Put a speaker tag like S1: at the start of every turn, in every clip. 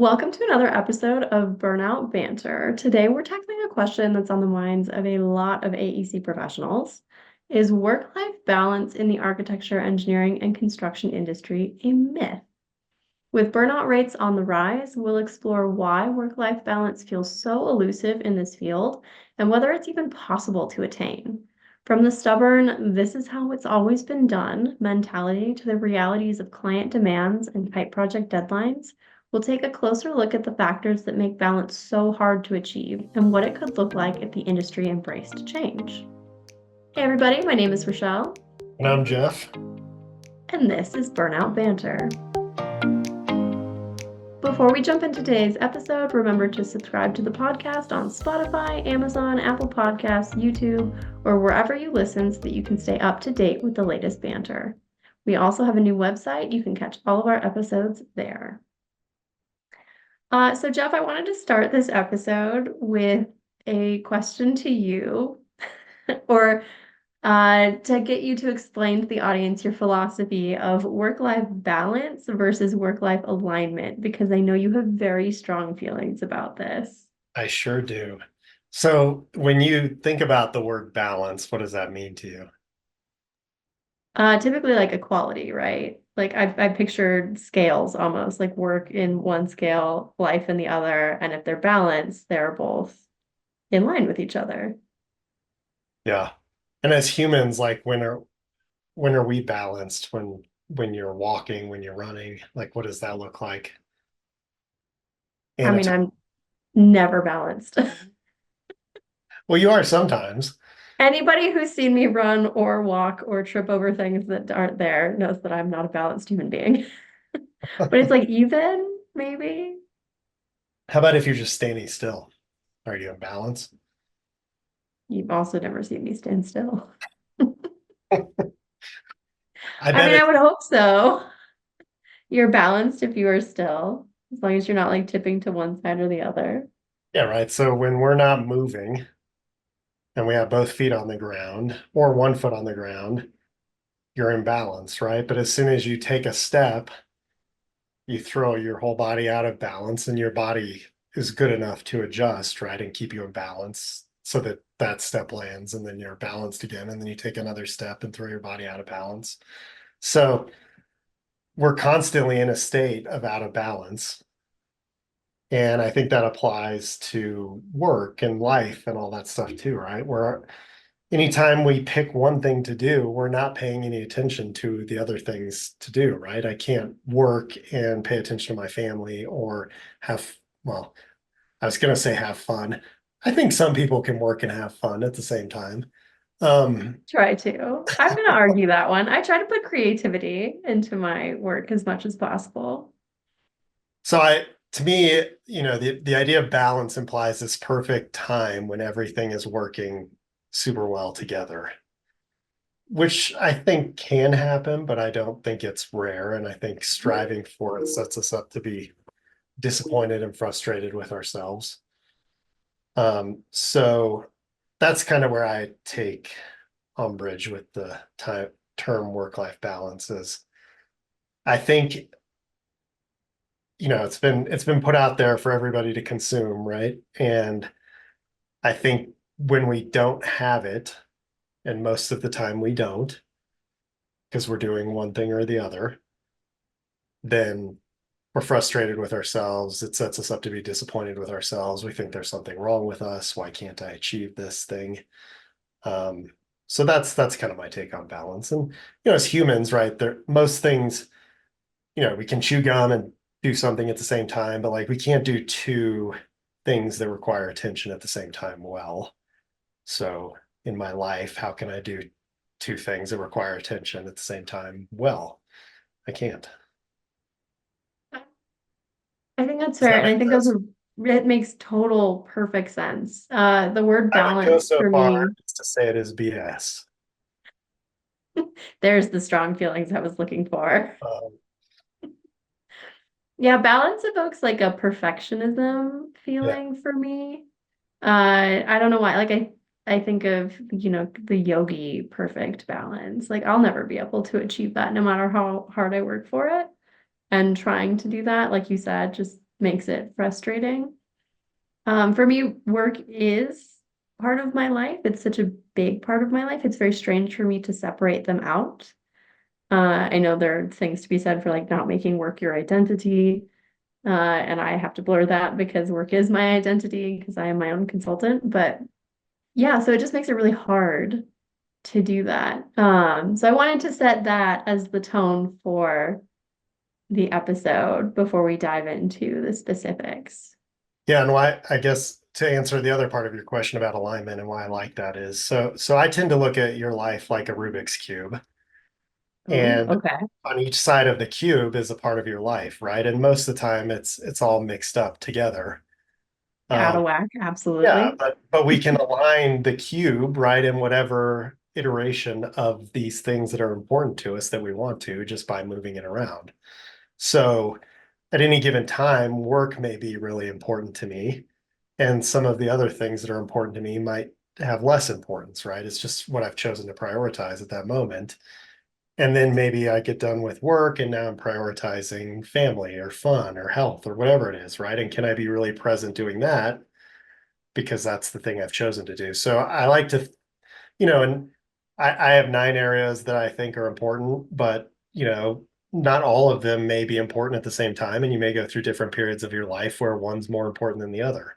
S1: Welcome to another episode of Burnout Banter. Today we're tackling a question that's on the minds of a lot of AEC professionals. Is work-life balance in the architecture, engineering, and construction industry a myth? With burnout rates on the rise, we'll explore why work-life balance feels so elusive in this field and whether it's even possible to attain. From the stubborn, this is how it's always been done mentality to the realities of client demands and tight project deadlines, we'll take a closer look at the factors that make balance so hard to achieve and what it could look like if the industry embraced change. Hey everybody, my name is Rochelle.
S2: And I'm Jeff.
S1: And this is Burnout Banter. Before we jump into today's episode, remember to subscribe to the podcast on Spotify, Amazon, Apple Podcasts, YouTube, or wherever you listen so that you can stay up to date with the latest banter. We also have a new website. You can catch all of our episodes there. So Jeff, I wanted to start this episode with a question to you, or to get you to explain to the audience your philosophy of work-life balance versus work-life alignment, because I know you have very strong feelings about this.
S2: I sure do. So when you think about the word balance, what does that mean to you?
S1: Typically like equality, right? Like I pictured scales almost, like work in one scale, life in the other, and if they're balanced, they're both in line with each other.
S2: Yeah. And as humans, like when are we balanced? When you're walking, when you're running, like what does that look like?
S1: I mean,
S2: Anatom
S1: I'm never balanced.
S2: well, you are sometimes.
S1: Anybody who's seen me run or walk or trip over things that aren't there knows that I'm not a balanced human being. But it's like even, maybe.
S2: How about if you're just standing still? Are you in balance?
S1: You've also never seen me stand still.
S2: I
S1: I
S2: bet
S1: mean, I
S2: it,
S1: would hope so. You're balanced if you are still, as long as you're not like tipping to one side or the other.
S2: yeah, right. So when we're not moving and we have both feet on the ground or one foot on the ground, you're in balance, right? But as soon as you take a step, you throw your whole body out of balance and your body is good enough to adjust, right? And keep you in balance so that that step lands and then you're balanced again. And then you take another step and throw your body out of balance. So we're constantly in a state of out of balance. And I think that applies to work and life and all that stuff too, right? Where anytime we pick one thing to do, we're not paying any attention to the other things to do, right? I can't work and pay attention to my family or have, well, I was going to say have fun. I think some people can work and have fun at the same time.
S1: Try to. I'm going to argue that one. I try to put creativity into my work as much as possible.
S2: to me, the idea of balance implies this perfect time when everything is working super well together, which I think can happen, but I don't think it's rare. And I think striving for it sets us up to be disappointed and frustrated with ourselves. So that's kind of where I take umbrage with the term work-life balance is I think, it's been put out there for everybody to consume, right? And I think when we don't have it, and most of the time we don't, because we're doing one thing or the other, then we're frustrated with ourselves. It sets us up to be disappointed with ourselves. We think there's something wrong with us. Why can't I achieve this thing? Um, so that's kind of my take on balance. And as humans, right, there most things, we can chew gum and do something at the same time, but like we can't do two things that require attention at the same time well. So in my life, how can I do two things that require attention at the same time well? I can't.
S1: I think that's
S2: Does
S1: fair.
S2: that
S1: And I
S2: make
S1: think
S2: sense?
S1: it makes total perfect sense. The word
S2: I would go
S1: balance
S2: so
S1: for
S2: far
S1: me,
S2: as to say it is BS.
S1: there's the strong feelings I was looking for.
S2: Um,
S1: Yeah, balance evokes like a perfectionism
S2: yeah,
S1: feeling for me. I don't know why. Like I think of, the yogi perfect balance. Like I'll never be able to achieve that no matter how hard I work for it. And trying to do that, like you said, just makes it frustrating. For me, work is part of my life. It's such a big part of my life. It's very strange for me to separate them out. I know there are things to be said for like not making work your identity. And I have to blur that because work is my identity because I am my own consultant. But yeah, so it just makes it really hard to do that. So I wanted to set that as the tone for the episode before we dive into the specifics.
S2: Yeah, and why I guess to answer the other part of your question about alignment and why I like that is so I tend to look at your life like a Rubik's cube.
S1: Oh,
S2: And
S1: okay.
S2: on each side of the cube is a part of your life, right? And most of the time it's all mixed up together.
S1: Out
S2: Um,
S1: of whack,
S2: yeah,
S1: absolutely.
S2: but we can align the cube, right, in whatever iteration of these things that are important to us that we want to just by moving it around. So at any given time, work may be really important to me, and some of the other things that are important to me might have less importance, right? It's just what I've chosen to prioritize at that moment. And then maybe I get done with work and now I'm prioritizing family or fun or health or whatever it is, right? And can I be really present doing that? Because that's the thing I've chosen to do. So I like to, and I have 9 areas that I think are important, but not all of them may be important at the same time. And you may go through different periods of your life where one's more important than the other.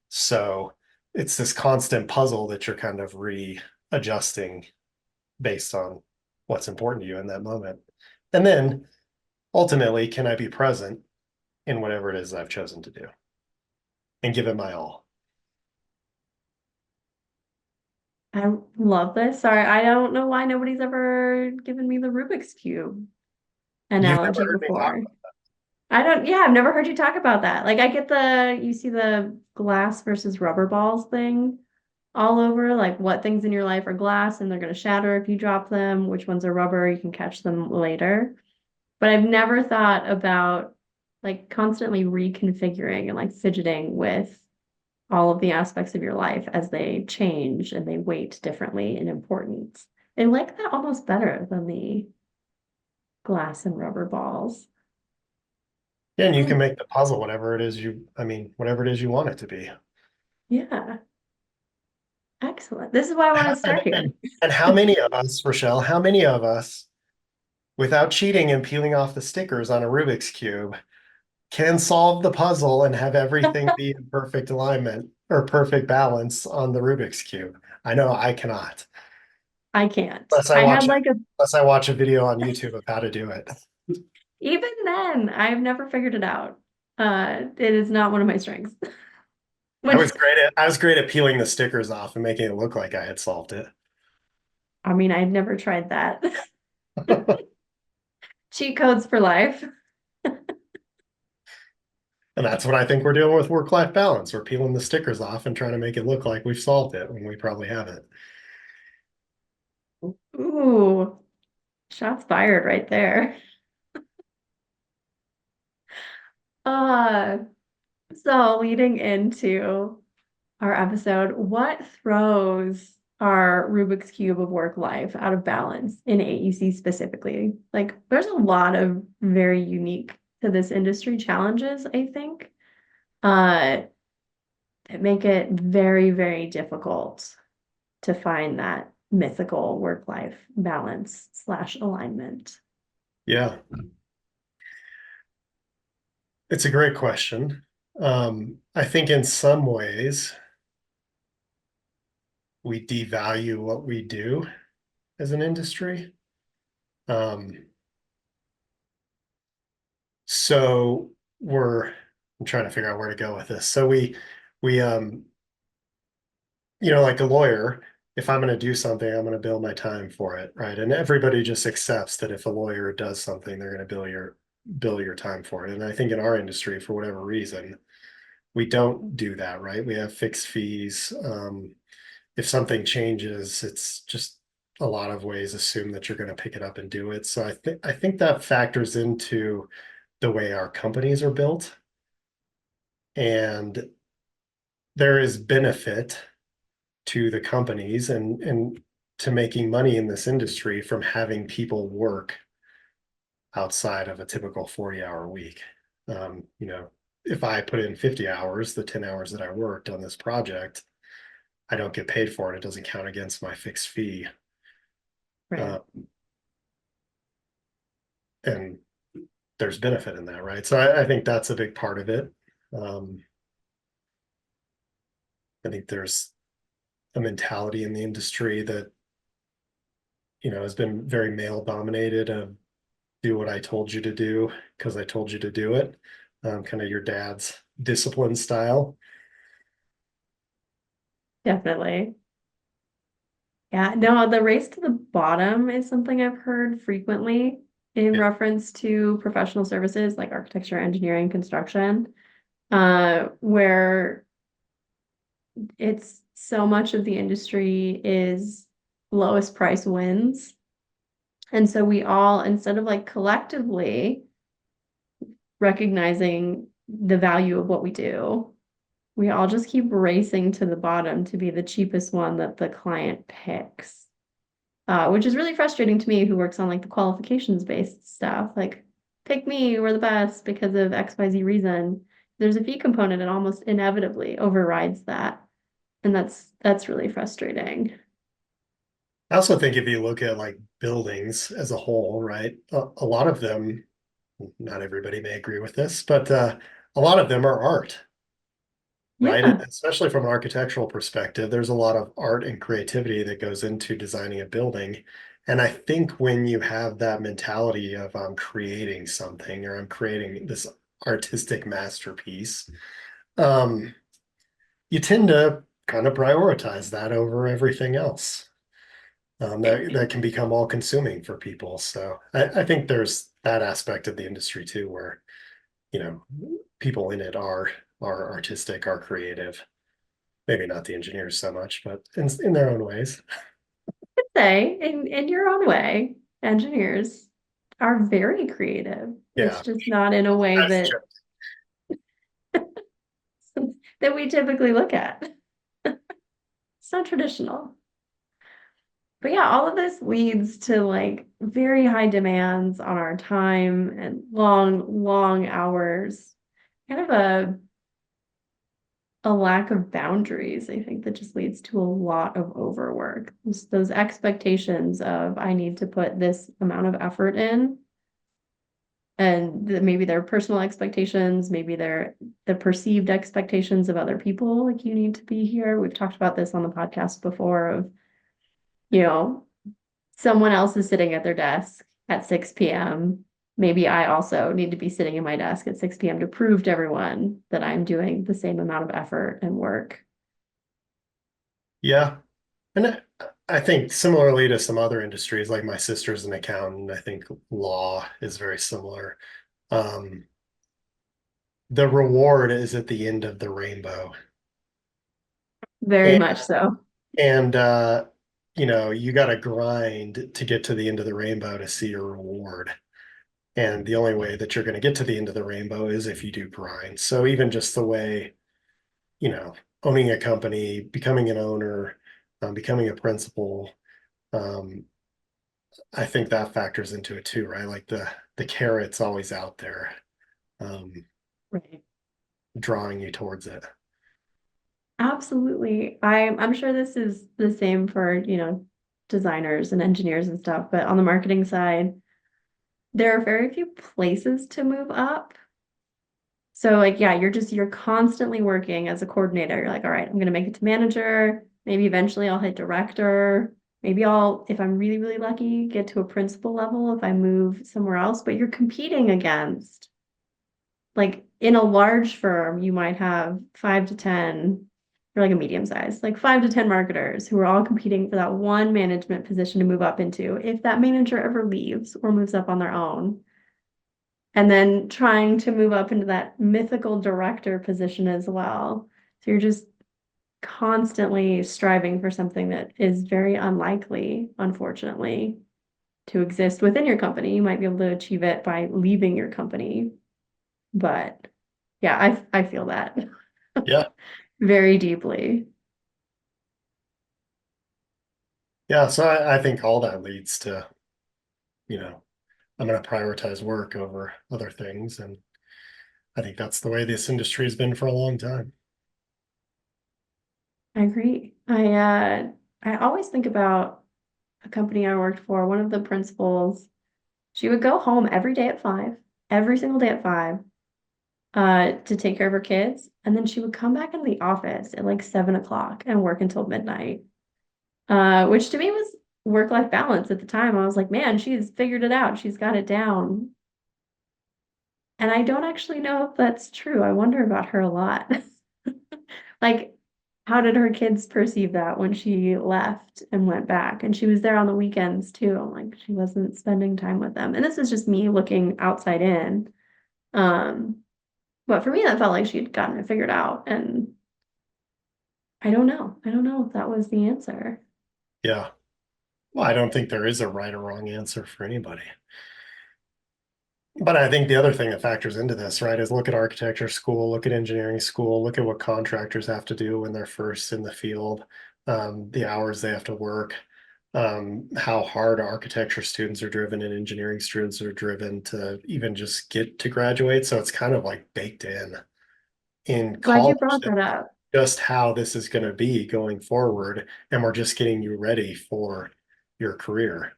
S2: So it's this constant puzzle that you're kind of readjusting based on what's important to you in that moment. And then ultimately, can I be present in whatever it is I've chosen to do and give it my all?
S1: I love this. Sorry, I don't know why nobody's ever given me the Rubik's Cube
S2: You've never
S1: analogy
S2: heard me talk.
S1: before. I don't, yeah, I've never heard you talk about that. Like I get you see the glass versus rubber balls thing all over, like what things in your life are glass and they're going to shatter if you drop them, which ones are rubber, you can catch them later. But I've never thought about like constantly reconfiguring and like fidgeting with all of the aspects of your life as they change and they weight differently in importance. I like that almost better than the glass and rubber balls.
S2: Yeah, and you
S1: Oh,
S2: can make the puzzle whatever it is you want it to be.
S1: yeah, excellent. This is why I want to
S2: And,
S1: start here.
S2: and, and how many of us, Rochelle, how many of us, without cheating and peeling off the stickers on a Rubik's Cube, can solve the puzzle and have everything be in perfect alignment or perfect balance on the Rubik's Cube? I know I cannot.
S1: I can't.
S2: Unless I
S1: I had
S2: watch it,
S1: like a,
S2: unless I watch a video on YouTube of how to do it.
S1: even then, I've never figured it out. It is not one of my strengths.
S2: I
S1: Which,
S2: was great at peeling the stickers off and making it look like I had solved it.
S1: I mean, I've never tried that. Cheat codes for life.
S2: And that's what I think we're doing with work-life balance. We're peeling the stickers off and trying to make it look like we've solved it when we probably haven't.
S1: Ooh, shots fired right there. Uh, so leading into our episode, what throws our Rubik's Cube of work life out of balance in AEC specifically? Like, there's a lot of very unique to this industry challenges, I think, uh, that make it very, very difficult to find that mythical work-life balance slash alignment.
S2: Yeah, it's a great question. I think in some ways we devalue what we do as an industry. Um, so I'm trying to figure out where to go with this. So we like a lawyer, if I'm going to do something, I'm going to bill my time for it, right? And everybody just accepts that if a lawyer does something, they're going to bill your time for it. And I think in our industry, for whatever reason, we don't do that, right? We have fixed fees. If something changes, it's just a lot of ways assume that you're going to pick it up and do it. So I think that factors into the way our companies are built. And there is benefit to the companies and to making money in this industry from having people work outside of a typical 40-hour week. Um, you know, if I put in 50 hours, the 10 hours that I worked on this project, I don't get paid for it. It doesn't count against my fixed fee.
S1: Right.
S2: Uh, and there's benefit in that, right? So I think that's a big part of it. Um, I think there's a mentality in the industry that, has been very male dominated of do what I told you to do because I told you to do it. Kind of your dad's discipline style.
S1: Definitely. Yeah, no, the race to the bottom is something I've heard frequently in
S2: Yeah.
S1: reference to professional services like architecture, engineering, construction, where it's so much of the industry is lowest price wins. And so we all, instead of like collectively recognizing the value of what we do, we all just keep racing to the bottom to be the cheapest one that the client picks. Which is really frustrating to me who works on like the qualifications based stuff. Like, pick me, we're the best because of XYZ reason. There's a fee component, and almost inevitably overrides that. And that's really frustrating.
S2: I also think if you look at like buildings as a whole, right, a lot of them, not everybody may agree with this, but a lot of them are art, right?
S1: Yeah,
S2: Especially from an architectural perspective, there's a lot of art and creativity that goes into designing a building. And I think when you have that mentality of I'm creating something or I'm creating this artistic masterpiece, um, you tend to kind of prioritize that over everything else. That can become all consuming for people. So I think there's that aspect of the industry too, where, you know, people in it are artistic, are creative. Maybe not the engineers so much, but in their own ways.
S1: say in your own way, engineers are very creative. It's
S2: Yeah.
S1: just not in a way
S2: That's
S1: that
S2: true.
S1: that we typically look at. It's not traditional. But yeah, all of this leads to like very high demands on our time and long, long hours. Kind of a lack of boundaries, I think, that just leads to a lot of overwork. Those expectations of I need to put this amount of effort in, and maybe their personal expectations, maybe they're the perceived expectations of other people, like you need to be here. We've talked about this on the podcast before of, you know, someone else is sitting at their desk at 6 p.m. Maybe I also need to be sitting at my desk at 6 p.m. to prove to everyone that I'm doing the same amount of effort and work.
S2: Yeah. And I think similarly to some other industries, like my sister's an accountant, I think law is very similar. Um, the reward is at the end of the rainbow.
S1: Very
S2: And,
S1: much so.
S2: and you got to grind to get to the end of the rainbow to see your reward. And the only way that you're going to get to the end of the rainbow is if you do grind. So even just the way, you know, owning a company, becoming an owner, becoming a principal, um, I think that factors into it too, right? Like the carrot's always out there, um,
S1: Right.
S2: drawing you towards it.
S1: Absolutely. I'm sure this is the same for, designers and engineers and stuff, but on the marketing side, there are very few places to move up. So like, yeah, you're constantly working as a coordinator. You're like, all right, I'm gonna make it to manager. Maybe eventually I'll hit director. Maybe I'll, if I'm really, really lucky, get to a principal level if I move somewhere else. But you're competing against, like in a large firm, you might have 5 to 10, or like a medium size, like 5 to 10 marketers who are all competing for that one management position to move up into. If that manager ever leaves or moves up on their own, and then trying to move up into that mythical director position as well. So you're just constantly striving for something that is very unlikely, unfortunately, to exist within your company. You might be able to achieve it by leaving your company, but yeah, I feel that
S2: Yeah.
S1: very deeply.
S2: Yeah. So I think all that leads to, you know, I'm going to prioritize work over other things. And I think that's the way this industry has been for a long time.
S1: I agree. I always think about a company I worked for, one of the principals, she would go home every day at 5, every single day at 5, to take care of her kids. And then she would come back into the office at like 7 o'clock and work until midnight. Which to me was work-life balance at the time. I was like, man, she's figured it out. She's got it down. And I don't actually know if that's true. I wonder about her a lot. Like, how did her kids perceive that when she left and went back? And she was there on the weekends too. I'm like, she wasn't spending time with them. And this is just me looking outside in. Um, but for me, that felt like she had gotten it figured out. And I don't know. I don't know if that was the answer.
S2: Yeah. Well, I don't think there is a right or wrong answer for anybody. But I think the other thing that factors into this, right, is look at architecture school, look at engineering school, look at what contractors have to do when they're first in the field, the hours they have to work, how hard architecture students are driven and engineering students are driven to even just get to graduate. So it's kind of like baked in
S1: Glad you
S2: college
S1: brought
S2: that
S1: that up.
S2: just how this is going to be going forward, and we're just getting you ready for your career.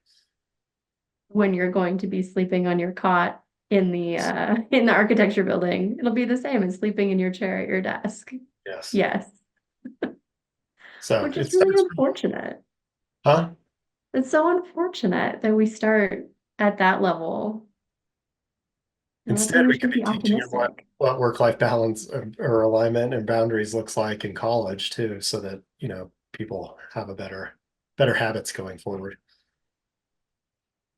S1: When you're going to be sleeping on your cot in the architecture building. It'll be the same as sleeping in your chair at your desk.
S2: Yes.
S1: Yes,
S2: So
S1: which
S2: it
S1: is really
S2: starts,
S1: unfortunate.
S2: huh?
S1: It's so unfortunate that we start at that level. And that's why
S2: Instead,
S1: we
S2: we could
S1: should
S2: be
S1: be
S2: teaching them
S1: optimistic.
S2: what work-life balance or alignment and boundaries looks like in college too, so that, people have a better habits going forward.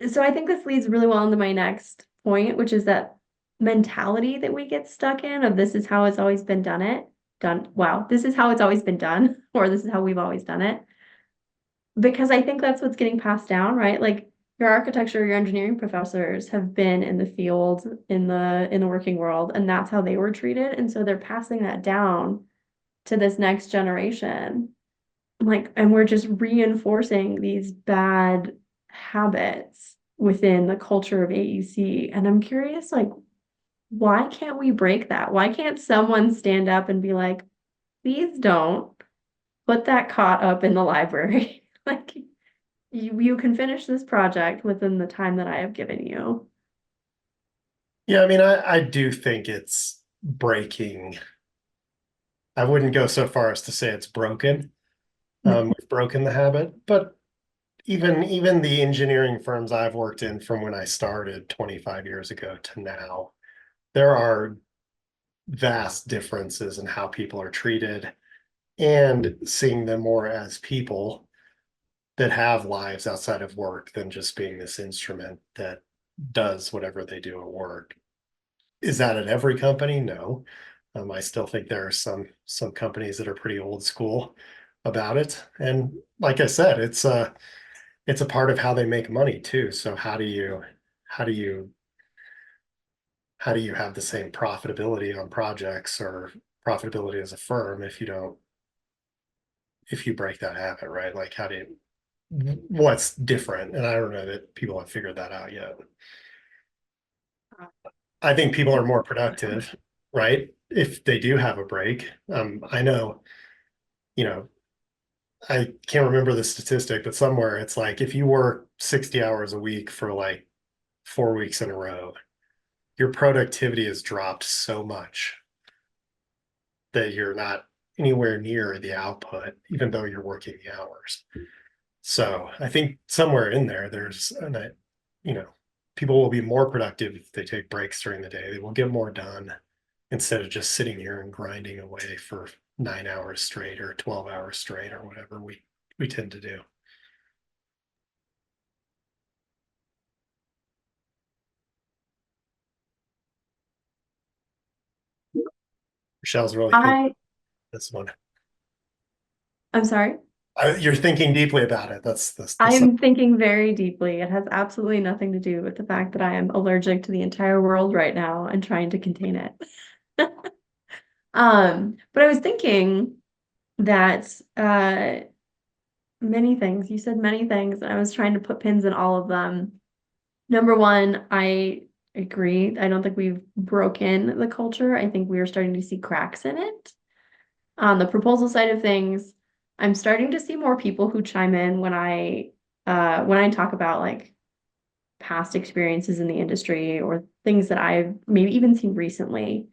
S1: So I think this leads really well into my next point, which is that mentality that we get stuck in of this is how it's always been done. Wow, this is how it's always been done, or this is how we've always done it. Because I think that's what's getting passed down, right? Like your architecture, your engineering professors have been in the field in the working world, and that's how they were treated. And so they're passing that down to this next generation. Like, and we're just reinforcing these bad habits within the culture of AEC. And I'm curious, like, why can't we break that? Why can't someone stand up and be like, please don't put that cot up in the library? Like, you can finish this project within the time that I have given you.
S2: Yeah, I mean, I do think it's breaking. I wouldn't go so far as to say it's broken. We've broken the habit, but even the engineering firms I've worked in from when I started 25 years ago to now, there are vast differences in how people are treated and seeing them more as people that have lives outside of work than just being this instrument that does whatever they do at work. Is that at every company? No. I still think there are some companies that are pretty old school about it. And like I said, it's a part of how they make money too. So how do you how do you have the same profitability on projects or profitability as a firm if you break that habit, right? Like how do you what's different? And I don't know that people have figured that out yet. I think people are more productive, right? If they do have a break. I know, you know, I can't remember the statistic, but somewhere it's like if you work 60 hours a week for like 4 weeks in a row, your productivity has dropped so much that you're not anywhere near the output, even though you're working the hours. So I think somewhere in there, you know, people will be more productive if they take breaks during the day. They will get more done instead of just sitting here and grinding away for 9 hours straight or 12 hours straight or whatever we tend to do. Michelle's really thinking
S1: I
S2: this one.
S1: I'm sorry.
S2: You're thinking deeply about it. That's
S1: I'm thinking very deeply. It has absolutely nothing to do with the fact that I am allergic to the entire world right now and trying to contain it. But I was thinking that many things, you said many things, and I was trying to put pins in all of them. Number one, I agree. I don't think we've broken the culture. I think we are starting to see cracks in it. On the proposal side of things, I'm starting to see more people who chime in when I talk about like past experiences in the industry or things that I've maybe even seen recently.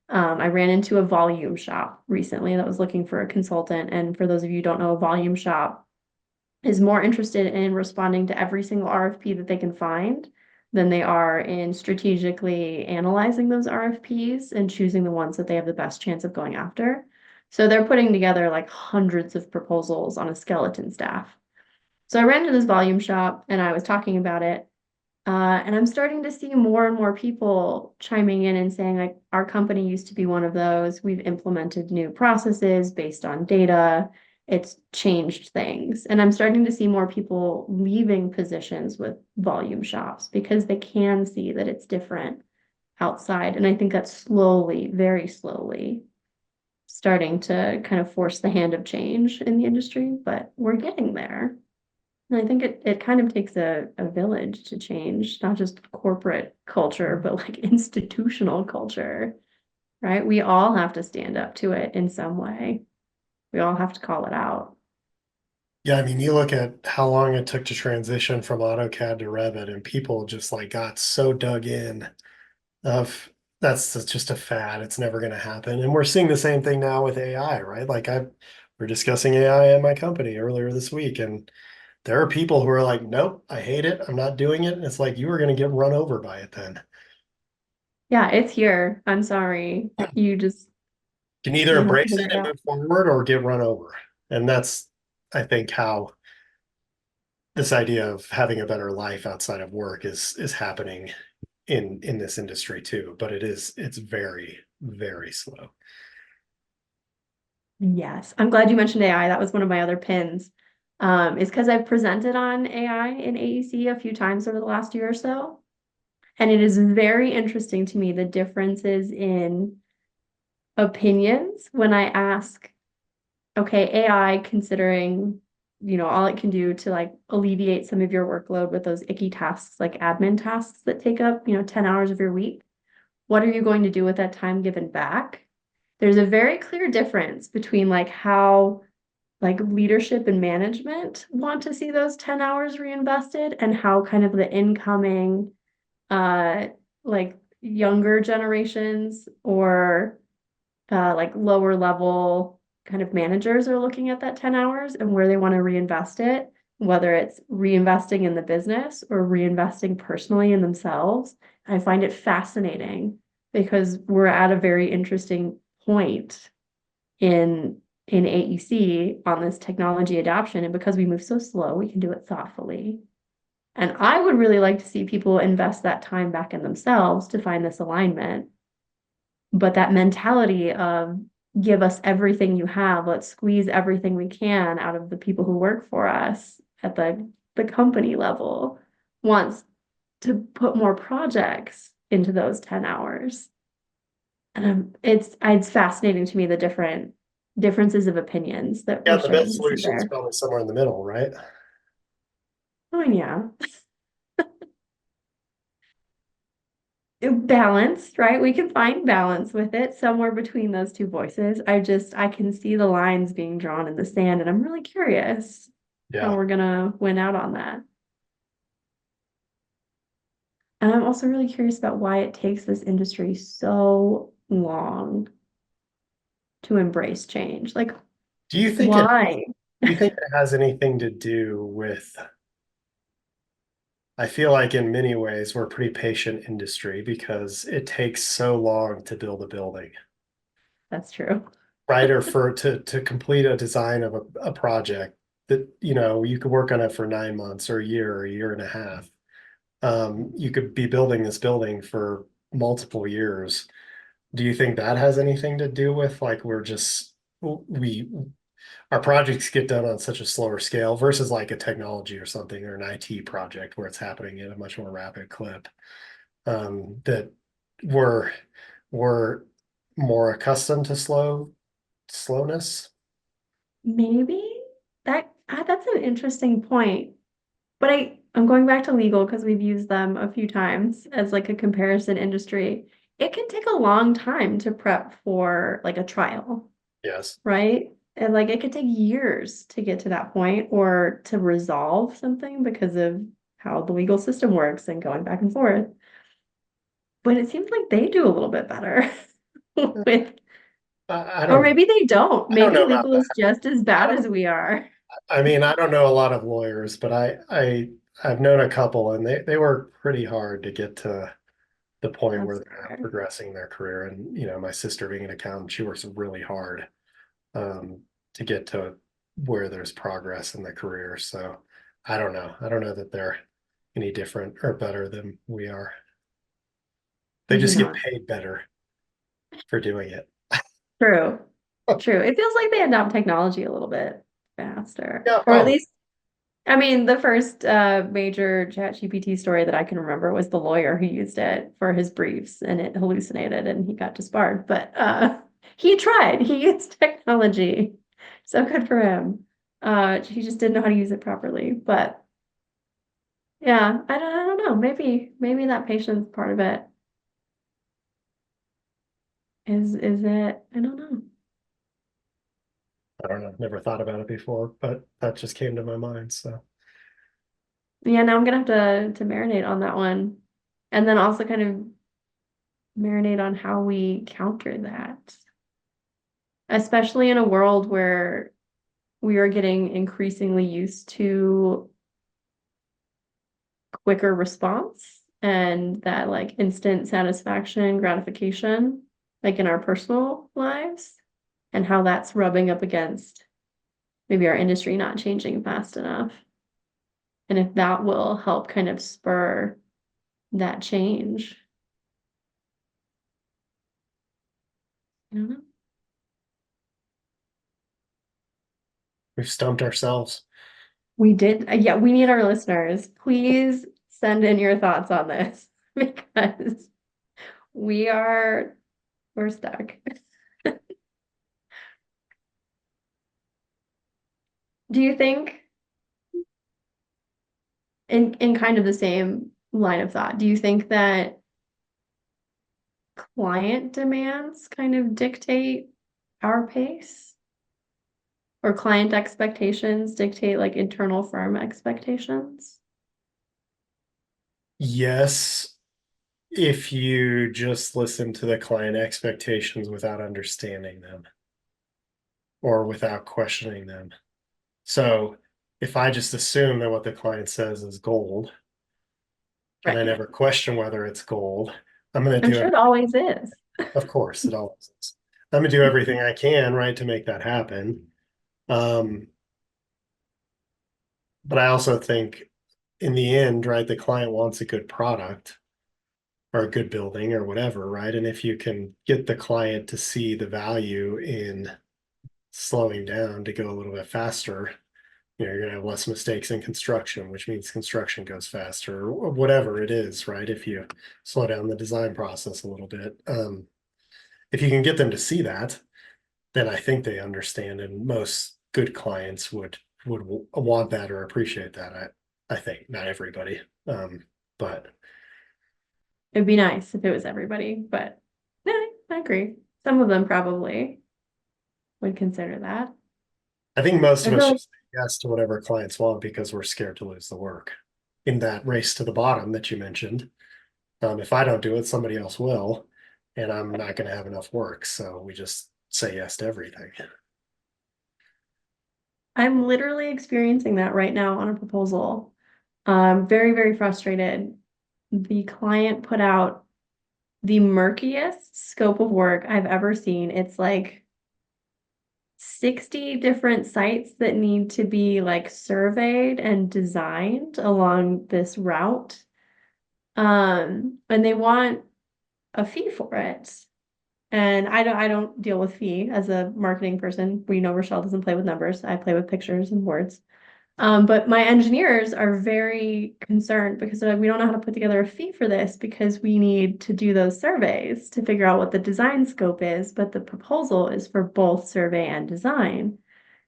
S1: I ran into a volume shop recently that was looking for a consultant. And for those of you who don't know, a volume shop is more interested in responding to every single RFP that they can find than they are in strategically analyzing those RFPs and choosing the ones that they have the best chance of going after. So they're putting together like hundreds of proposals on a skeleton staff. So I ran into this volume shop and I was talking about it. And I'm starting to see more and more people chiming in and saying, like, our company used to be one of those. We've implemented new processes based on data. It's changed things. And I'm starting to see more people leaving positions with volume shops because they can see that it's different outside. And I think that's slowly, very slowly, starting to kind of force the hand of change in the industry, but we're getting there. And I think it kind of takes a village to change, not just corporate culture, but like institutional culture, right? We all have to stand up to it in some way. We all have to call it out.
S2: Yeah, I mean, you look at how long it took to transition from AutoCAD to Revit, and people just like got so dug in of that's just a fad. It's never going to happen. And we're seeing the same thing now with AI, right? We're discussing AI at my company earlier this week, and there are people who are like, nope, I hate it. I'm not doing it. And it's like, you were going to get run over by it then.
S1: Yeah, it's here. I'm sorry.
S2: You can either
S1: You have to
S2: embrace
S1: figure
S2: it
S1: it
S2: and
S1: out.
S2: move forward or get run over. And that's, I think, how this idea of having a better life outside of work is happening in this industry too. But it's very, very slow.
S1: Yes. I'm glad you mentioned AI. That was one of my other pins. Is because I've presented on AI in AEC a few times over the last year or so. And it is very interesting to me the differences in opinions when I ask, okay, AI, considering, all it can do to like alleviate some of your workload with those icky tasks, like admin tasks that take up, 10 hours of your week, what are you going to do with that time given back? There's a very clear difference between like how like leadership and management want to see those 10 hours reinvested and how kind of the incoming uh like younger generations or like lower level kind of managers are looking at that 10 hours and where they want to reinvest it, whether it's reinvesting in the business or reinvesting personally in themselves. I find it fascinating because we're at a very interesting point in AEC on this technology adoption. And because we move so slow, we can do it thoughtfully. And I would really like to see people invest that time back in themselves to find this alignment. But that mentality of give us everything you have, let's squeeze everything we can out of the people who work for us at the company level wants to put more projects into those 10 hours. And it's fascinating to me the differences of opinions that
S2: Yeah,
S1: we're
S2: the best
S1: starting to see
S2: solution is
S1: there.
S2: probably somewhere in the middle, right?
S1: Oh, yeah. Balance, right? We can find balance with it somewhere between those two voices. I can see the lines being drawn in the sand, and I'm really curious how
S2: Yeah.
S1: we're gonna win out on that. And I'm also really curious about why it takes this industry so long to embrace change. Like,
S2: Do you think it
S1: why?
S2: do you think it has anything to do with I feel like in many ways we're a pretty patient industry because it takes so long to build a building,
S1: That's true.
S2: right? Or for to complete a design of a project that, you could work on it for 9 months or a year and a half. You could be building this building for multiple years. Do you think that has anything to do with like we our projects get done on such a slower scale versus like a technology or something or an IT project where it's happening at a much more rapid clip? That we're we're more accustomed to slowness.
S1: Maybe that's an interesting point. But I'm going back to legal because we've used them a few times as like a comparison industry. It can take a long time to prep for like a trial,
S2: Yes.
S1: right? And like it could take years to get to that point or to resolve something because of how the legal system works and going back and forth. But it seems like they do a little bit better with,
S2: I
S1: or
S2: don't know.
S1: maybe they don't.
S2: I don't
S1: Maybe
S2: know about
S1: legal
S2: that.
S1: is just as
S2: I
S1: bad
S2: don't,
S1: as we are.
S2: I mean, I don't know a lot of lawyers, but I've known a couple and they work pretty hard to get to the point where
S1: That's
S2: they're not
S1: fair.
S2: progressing their career. And, my sister being an accountant, she works really hard to get to where there's progress in the career. So I don't know. I don't know that they're any different or better than we are. They
S1: Maybe
S2: just get
S1: not.
S2: paid better for doing it.
S1: True. True. It feels like they adopt technology a little bit faster.
S2: Yeah,
S1: Or at
S2: probably.
S1: least, I mean, the first major ChatGPT story that I can remember was the lawyer who used it for his briefs and it hallucinated and he got disbarred. But he tried. He used technology. So good for him. He just didn't know how to use it properly. But yeah, I don't know. Maybe that patience part of it is it. I don't know.
S2: I don't know. Never thought about it before, but that just came to my mind. So
S1: Yeah, now I'm gonna have to marinate on that one. And then also kind of marinate on how we counter that, especially in a world where we are getting increasingly used to quicker response and that like instant satisfaction, gratification, like in our personal lives, and how that's rubbing up against maybe our industry not changing fast enough. And if that will help kind of spur that change. I don't know.
S2: we've stumped ourselves.
S1: We did. Yeah, we need our listeners. Please send in your thoughts on this because we are we're stuck. Do you think in kind of the same line of thought, do you think that client demands kind of dictate our pace or client expectations dictate like internal firm expectations?
S2: Yes, if you just listen to the client expectations without understanding them or without questioning them. So if I just assume that what the client says is gold and I
S1: Right.
S2: never question whether it's gold, I'm going to
S1: I'm
S2: do
S1: sure it
S2: everything.
S1: always is.
S2: Of course, it always is. I'm going to do everything I can, right, to make that happen. Um, but I also think in the end, right, the client wants a good product or a good building or whatever, right? And if you can get the client to see the value in slowing down to go a little bit faster, you're going to have less mistakes in construction, which means construction goes faster or whatever it is, right? If you slow down the design process a little bit. If you can get them to see that, then I think they understand, and most good clients would want that or appreciate that. I think not everybody, but
S1: It'd be nice if it was everybody, but yeah, I agree. Some of them probably would consider that.
S2: I think most
S1: I
S2: of us
S1: feel like
S2: just say yes to whatever clients want because we're scared to lose the work in that race to the bottom that you mentioned. If I don't do it, somebody else will, and I'm not going to have enough work. So we just say yes to everything.
S1: I'm literally experiencing that right now on a proposal. Very, very frustrated. The client put out the murkiest scope of work I've ever seen. It's like 60 different sites that need to be like surveyed and designed along this route. And they want a fee for it. And I don't deal with fee as a marketing person. We know Rochelle doesn't play with numbers. I play with pictures and words. But my engineers are very concerned because they're like, we don't know how to put together a fee for this because we need to do those surveys to figure out what the design scope is. But the proposal is for both survey and design.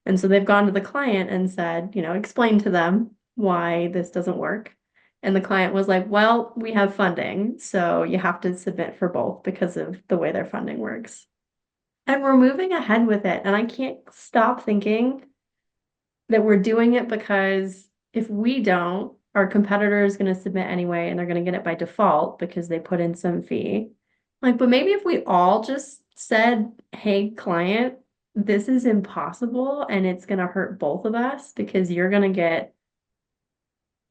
S1: And so they've gone to the client and said, explain to them why this doesn't work. And the client was like, well, we have funding, so you have to submit for both because of the way their funding works. And we're moving ahead with it. And I can't stop thinking that we're doing it because if we don't, our competitor is going to submit anyway, and they're going to get it by default because they put in some fee. Like, but maybe if we all just said, hey, client, this is impossible and it's going to hurt both of us because you're going to get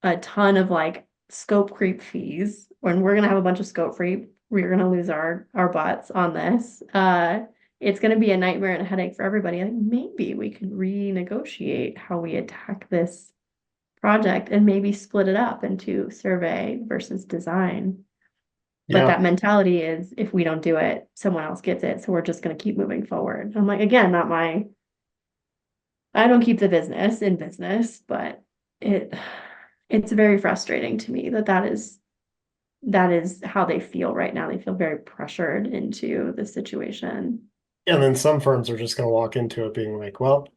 S1: a ton of like scope creep fees when we're going to have a bunch of scope creep. We're going to lose our butts on this. It's going to be a nightmare and a headache for everybody. Like maybe we could renegotiate how we attack this project and maybe split it up into survey versus design. But
S2: Yeah.
S1: that mentality is if we don't do it, someone else gets it. So we're just going to keep moving forward. I'm like, again, I don't keep the business in business, but it it's very frustrating to me that is how they feel right now. They feel very pressured into the situation.
S2: And then some firms are just going to walk into it being like, well,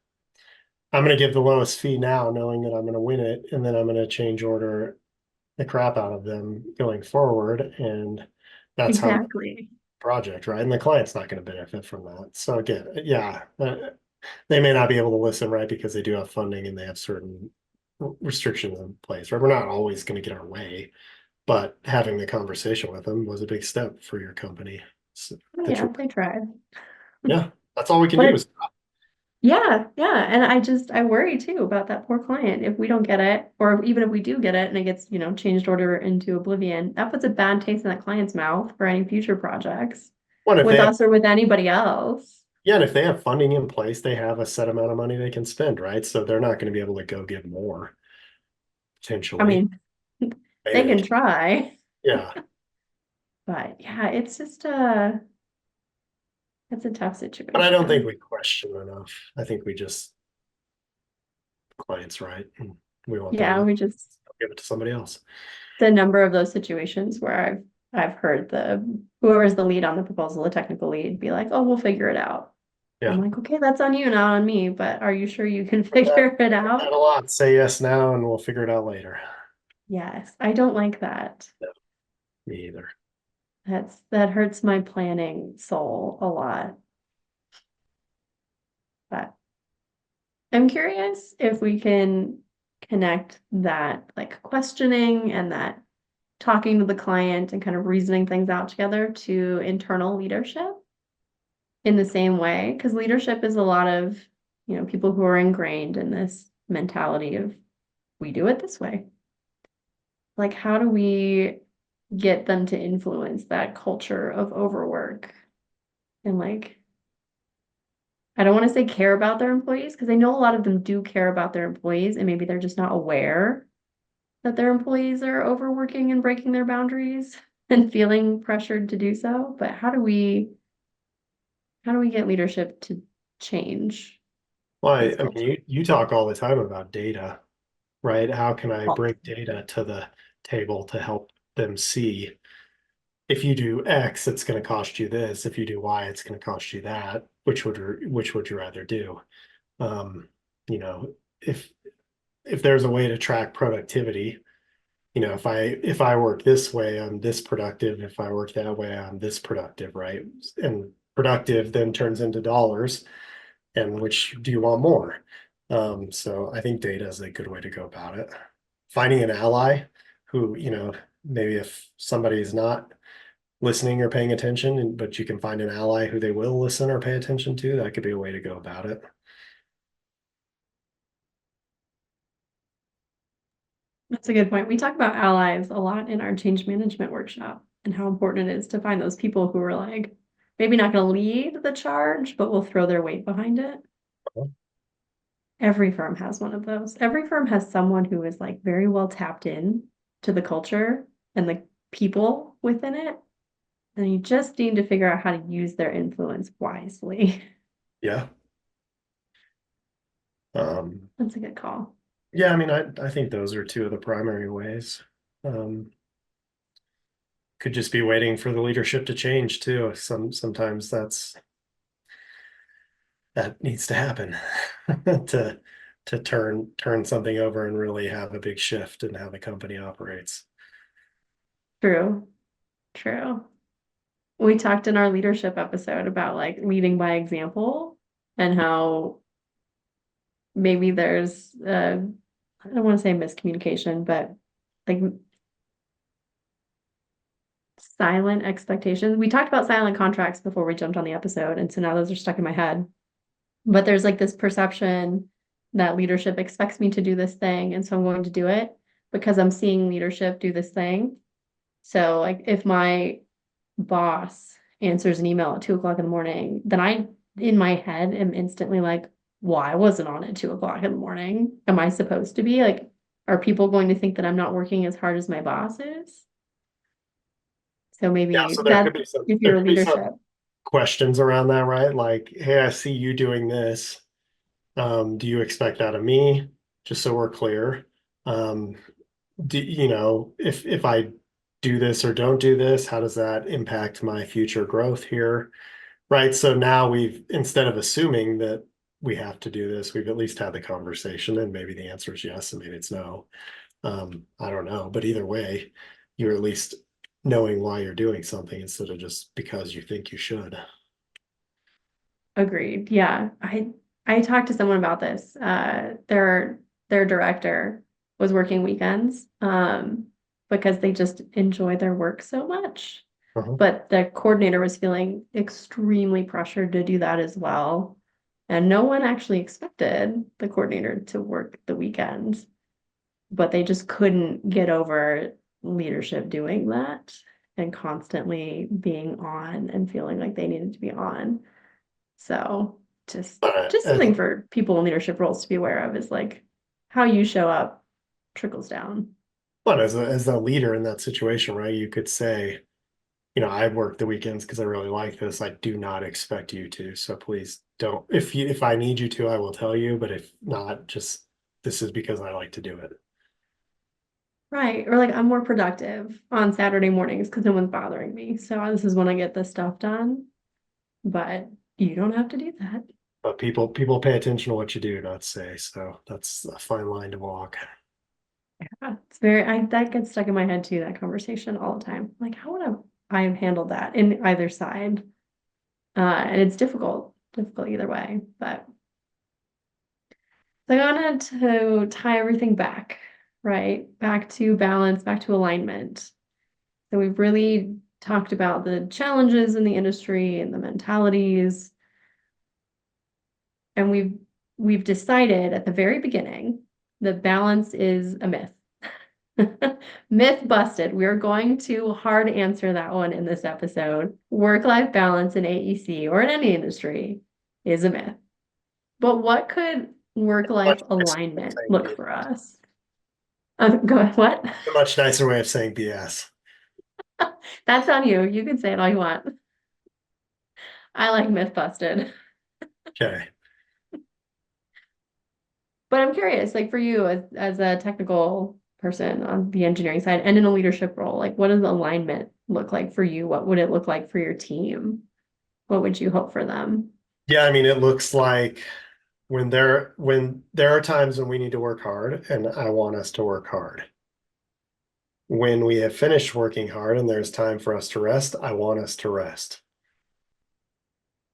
S2: I'm going to give the lowest fee now, knowing that I'm going to win it. And then I'm going to change order the crap out of them going forward. And that's how the
S1: Exactly.
S2: project, right? And the client's not going to benefit from that. So again, yeah, they may not be able to listen, right? Because they do have funding and they have certain restrictions in place, right? We're not always going to get our way, but having the conversation with them was a big step for your company. So
S1: Oh,
S2: that's
S1: yeah, they tried.
S2: yeah, that's all we can
S1: But
S2: do
S1: it,
S2: is
S1: yeah, yeah. And I worry too about that poor client. If we don't get it, or even if we do get it and it gets, changed order into oblivion, that puts a bad taste in that client's mouth for any future projects
S2: one if they
S1: with
S2: have
S1: us or with anybody else.
S2: yeah, and if they have funding in place, they have a set amount of money they can spend, right? So they're not going to be able to go get more
S1: I
S2: potentially.
S1: mean,
S2: Maybe
S1: they
S2: they
S1: can
S2: can.
S1: try,
S2: Yeah.
S1: but yeah, it's a tough
S2: But I don't think
S1: situation.
S2: we question enough. I think we just clients right. And we want their
S1: Yeah,
S2: work,
S1: we just
S2: give it to somebody else.
S1: the number of those situations where I've heard whoever's the lead on the proposal, the technical lead, be like, "Oh, we'll figure it out." I'm
S2: Yeah.
S1: like, "Okay, that's on you, not on me, but are you sure you can
S2: Heard that,
S1: figure it
S2: heard that
S1: out?"
S2: a lot. Say yes now and we'll figure it out later.
S1: Yes, I don't like that.
S2: No, me either.
S1: That hurts my planning soul a lot. But I'm curious if we can connect that like questioning and that talking to the client and kind of reasoning things out together to internal leadership in the same way, because leadership is a lot of, people who are ingrained in this mentality of we do it this way. Like, how do we get them to influence that culture of overwork and like, I don't want to say care about their employees because I know a lot of them do care about their employees and maybe they're just not aware that their employees are overworking and breaking their boundaries and feeling pressured to do so. But how do we get leadership to change
S2: Well,
S1: this
S2: I mean,
S1: culture?
S2: you talk all the time about data, right? How can I
S1: Well,
S2: bring data to the table to help them see if you do X, it's going to cost you this. If you do Y, it's going to cost you that. Which would you rather do? Um, you know, if there's a way to track productivity, if I work this way, I'm this productive. If I work that way, I'm this productive, right? And productive then turns into dollars. And which do you want more? So I think data is a good way to go about it. Finding an ally who, maybe if somebody's not listening or paying attention, but you can find an ally who they will listen or pay attention to, that could be a way to go about it.
S1: that's a good point. We talk about allies a lot in our change management workshop and how important it is to find those people who are like maybe not going to lead the charge, but will throw their weight behind it. Every firm has one of those. Every firm has someone who is like very well tapped in to the culture and the people within it. And you just need to figure out how to use their influence wisely.
S2: Yeah.
S1: That's a good call.
S2: Yeah, I mean, I think those are two of the primary ways. Um, could just be waiting for the leadership to change too. Sometimes that needs to happen to to turn something over and really have a big shift in how the company operates.
S1: True, true. We talked in our leadership episode about like leading by example and how maybe there's I don't want to say miscommunication, but like silent expectations. We talked about silent contracts before we jumped on the episode, and so now those are stuck in my head. But there's like this perception that leadership expects me to do this thing, and so I'm going to do it because I'm seeing leadership do this thing. So like if my boss answers an email at 2 o'clock in the morning, then I in my head am instantly like, well, I wasn't on at 2 o'clock in the morning. Am I supposed to be? Like, are people going to think that I'm not working as hard as my boss is? So
S2: Yeah,
S1: maybe
S2: so
S1: that if
S2: there
S1: you're
S2: could be
S1: leadership.
S2: some questions around that, right? Like, hey, I see you doing this. Do you expect that of me? Just so we're clear. Um, if I do this or don't do this, how does that impact my future growth here? Right. So now instead of assuming that we have to do this, we've at least had the conversation, and maybe the answer is yes, and maybe it's no. I don't know. But either way, you're at least knowing why you're doing something instead of just because you think you should.
S1: Agreed. Yeah. I talked to someone about this. Their director was working weekends because they just enjoy their work so much.
S2: Uh-huh.
S1: But the coordinator was feeling extremely pressured to do that as well. And no one actually expected the coordinator to work the weekends, but they just couldn't get over leadership doing that and constantly being on and feeling like they needed to be on. So just
S2: But
S1: just something for people in leadership roles to be aware of is like how you show up trickles down.
S2: as a leader in that situation, right, you could say, I work the weekends because I really like this. I do not expect you to. So please don't. If I need you to, I will tell you. But if not, just this is because I like to do it.
S1: Right. Or like I'm more productive on Saturday mornings because no one's bothering me. So this is when I get this stuff done. But you don't have to do that.
S2: But people pay attention to what you do, not say. So that's a fine line to walk.
S1: Yeah, it's very that gets stuck in my head too, that conversation all the time. Like, how would I have handled that in either side? And it's difficult either way. But so I wanted to tie everything back, right? Back to balance, back to alignment. So we've really talked about the challenges in the industry and the mentalities, and we've decided at the very beginning that balance is a myth. Myth busted. We're going to hard answer that one in this episode. Work-life balance in AEC or in any industry is a myth. But what could work-life
S2: Much nicer way of
S1: alignment
S2: saying
S1: look
S2: BS.
S1: for us? Go ahead, what?
S2: A much nicer way of saying BS.
S1: That's on you. You can say it all you want. I like myth busted.
S2: Okay.
S1: But I'm curious, like for you as a technical person on the engineering side and in a leadership role, like what does alignment look like for you? What would it look like for your team? What would you hope for them?
S2: Yeah, I mean, it looks like when there are times when we need to work hard, and I want us to work hard. When we have finished working hard and there's time for us to rest, I want us to rest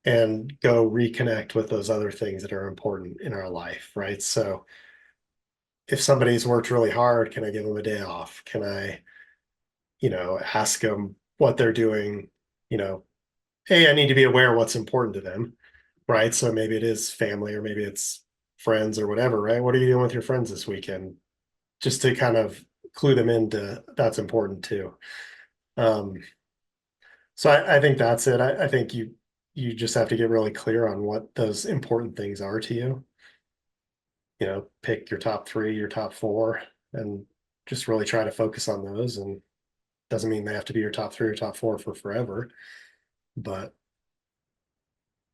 S2: and go reconnect with those other things that are important in our life, right? So if somebody's worked really hard, can I give them a day off? Can I, ask them what they're doing? You know, hey, I need to be aware of what's important to them, right? So maybe it is family or maybe it's friends or whatever, right? What are you doing with your friends this weekend? Just to kind of clue them into that's important too. Um, so I think that's it. I think you just have to get really clear on what those important things are to you. Pick your top three, your top four, and just really try to focus on those. And doesn't mean they have to be your top three or top four for forever, but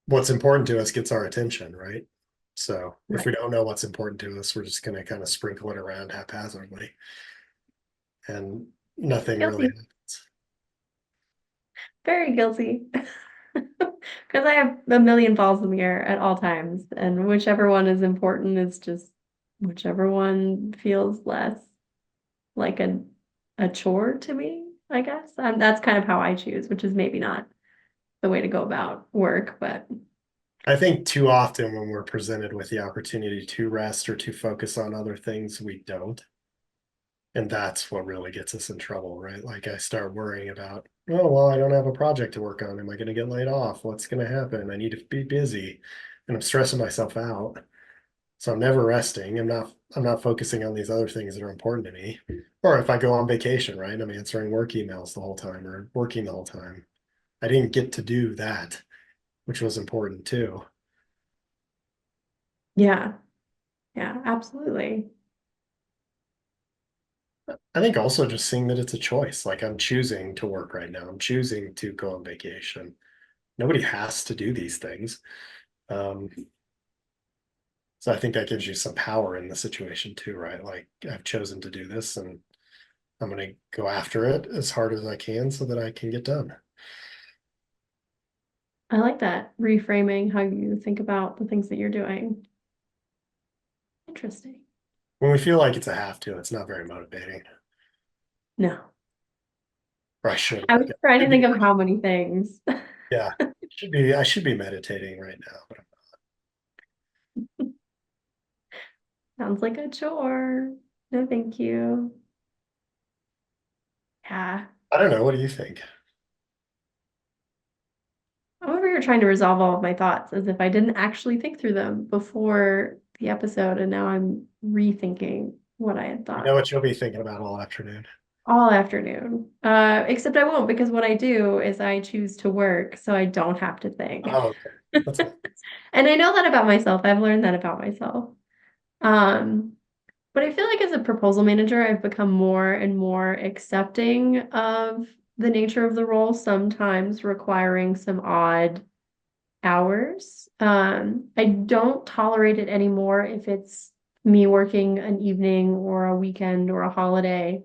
S2: what's important to us gets our attention, right? So if we
S1: Right.
S2: don't know what's important to us, we're just going to kind of sprinkle it around haphazardly and nothing really
S1: Guilty.
S2: happens.
S1: Very guilty. Because I have a million balls in the air at all times, and whichever one is important is just whichever one feels less like a chore to me, I guess. That's kind of how I choose, which is maybe not the way to go about work, but
S2: I think too often when we're presented with the opportunity to rest or to focus on other things, we don't. And that's what really gets us in trouble, right? Like I start worrying about, oh, well, I don't have a project to work on. Am I going to get laid off? What's going to happen? I need to be busy. And I'm stressing myself out. So I'm never resting. I'm not focusing on these other things that are important to me. Or if I go on vacation, right? I'm answering work emails the whole time or working the whole time. I didn't get to do that, which was important too.
S1: yeah, yeah, absolutely.
S2: I think also just seeing that it's a choice. Like I'm choosing to work right now. I'm choosing to go on vacation. Nobody has to do these things. Um, so I think that gives you some power in the situation too, right? Like I've chosen to do this and I'm going to go after it as hard as I can so that I can get done.
S1: I like that reframing how you think about the things that you're doing. Interesting.
S2: When we feel like it's a have to, it's not very motivating.
S1: No,
S2: Or I should
S1: I
S2: work.
S1: was trying to
S2: Should be
S1: think of
S2: working.
S1: how many things.
S2: Yeah. I should be meditating right now, but
S1: Sounds like a chore. No, thank you. Yeah.
S2: I don't know. What do you think?
S1: I'm over here trying to resolve all of my thoughts as if I didn't actually think through them before the episode, and now I'm rethinking what I had
S2: You know
S1: thought
S2: what you'll be thinking about all afternoon.
S1: all afternoon. Except I won't because what I do is I choose to work so I don't have to think.
S2: Oh, okay. That's nice.
S1: And I know that about myself. I've learned that about myself. Um, but I feel like as a proposal manager, I've become more and more accepting of the nature of the role, sometimes requiring some odd hours. I don't tolerate it anymore if it's me working an evening or a weekend or a holiday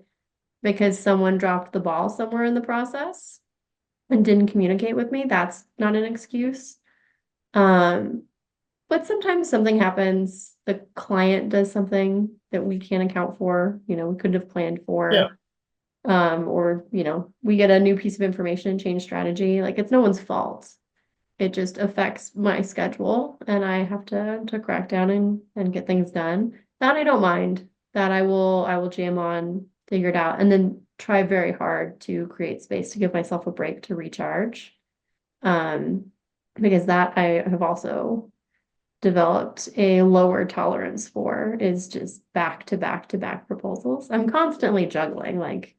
S1: because someone dropped the ball somewhere in the process and didn't communicate with me. That's not an excuse. Um, but sometimes something happens, the client does something that we can't account for, we couldn't have planned
S2: Yeah.
S1: for. Or, we get a new piece of information and change strategy. Like it's no one's fault. It just affects my schedule and I have to crack down and get things done. That I don't mind. That I will jam on, figure it out, and then try very hard to create space to give myself a break to recharge. Um, because that I have also developed a lower tolerance for is just back to back to back proposals. I'm constantly juggling like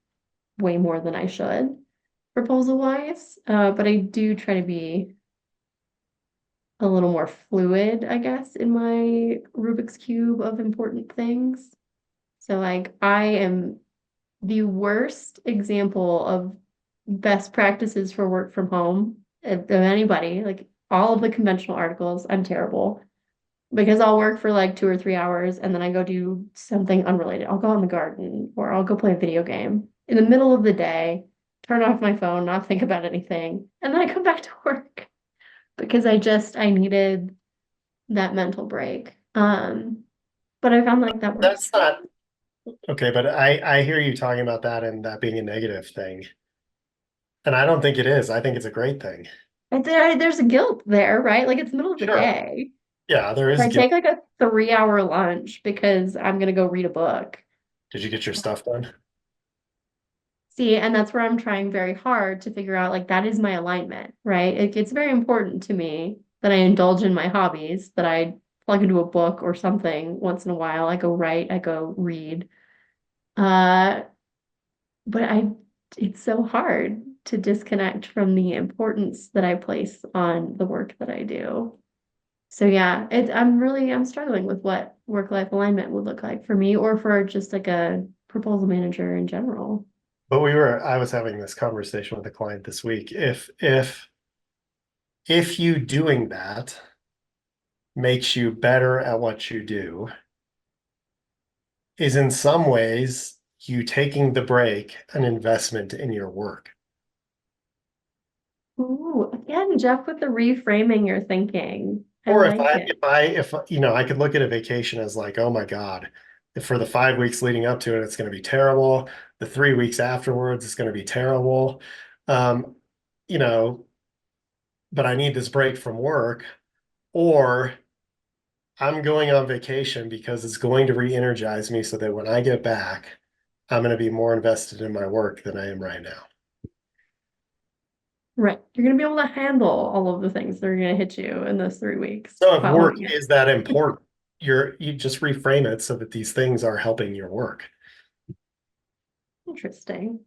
S1: way more than I should proposal wise. But I do try to be a little more fluid, I guess, in my Rubik's Cube of important things. So like I am the worst example of best practices for work from home of anybody. Like all of the conventional articles, I'm terrible because I'll work for like 2 or 3 hours and then I go do something unrelated. I'll go in the garden or I'll go play a video game in the middle of the day, turn off my phone, not think about anything, and then I come back to work because I needed that mental break. But I found like that works.
S2: That's not okay, but I hear you talking about that and that being a negative thing. And I don't think it is. I think it's a great thing.
S1: There's a guilt there, right? Like it's middle of the
S2: Sure.
S1: day.
S2: Yeah, there
S1: If
S2: is
S1: I
S2: guilt.
S1: take like a 3 hour lunch because I'm gonna go read a book.
S2: Did you get your stuff done?
S1: See, and that's where I'm trying very hard to figure out like that is my alignment, right? It's very important to me that I indulge in my hobbies, that I plug into a book or something once in a while. I go write, I go read. Uh, but it's so hard to disconnect from the importance that I place on the work that I do. So yeah, I'm struggling with what work-life alignment would look like for me or for just like a proposal manager in general.
S2: But I was having this conversation with a client this week. If you doing that makes you better at what you do, is in some ways you taking the break an investment in your work.
S1: Ooh, again, Jeff, with the reframing your thinking. I
S2: Or
S1: like it.
S2: if I could look at a vacation as like, oh my God, if for the 5 weeks leading up to it, it's going to be terrible. The 3 weeks afterwards, it's going to be terrible. Um, you know, but I need this break from work, or I'm going on vacation because it's going to re-energize me so that when I get back, I'm going to be more invested in my work than I am right now.
S1: Right. You're going to be able to handle all of the things that are going to hit you in those 3 weeks
S2: So if work
S1: following it.
S2: is that important, you just reframe it so that these things are helping your work.
S1: Interesting.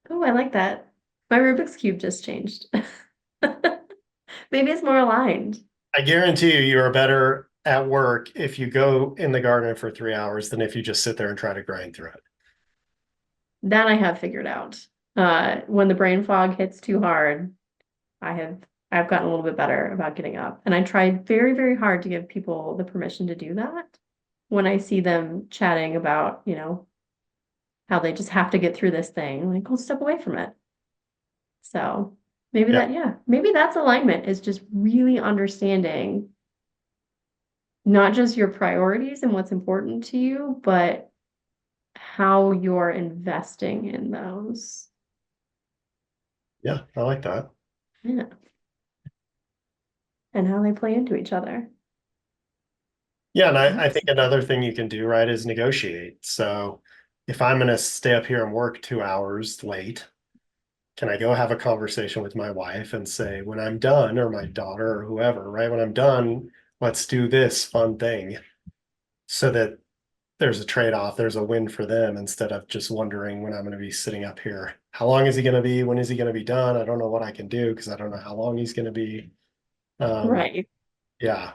S1: Oh, I like that. My Rubik's Cube just changed. Maybe it's more aligned.
S2: I guarantee you are better at work if you go in the garden for 3 hours than if you just sit there and try to grind through it.
S1: That I have figured out. When the brain fog hits too hard, I have I've gotten a little bit better about getting up. And I tried very, very hard to give people the permission to do that when I see them chatting about, how they just have to get through this thing. Like, go step away from it. So
S2: Yeah.
S1: maybe that's alignment is just really understanding not just your priorities and what's important to you, but how you're investing in those.
S2: Yeah, I like that.
S1: Yeah. And how they play into each other.
S2: Yeah, and I think
S1: Awesome.
S2: another thing you can do, right, is negotiate. So if I'm going to stay up here and work 2 hours late, can I go have a conversation with my wife and say, when I'm done, or my daughter or whoever, right? When I'm done, let's do this fun thing so that there's a trade-off, there's a win for them instead of just wondering when I'm going to be sitting up here. How long is he going to be? When is he going to be done? I don't know what I can do because I don't know how long he's going to be. Um,
S1: Right.
S2: yeah.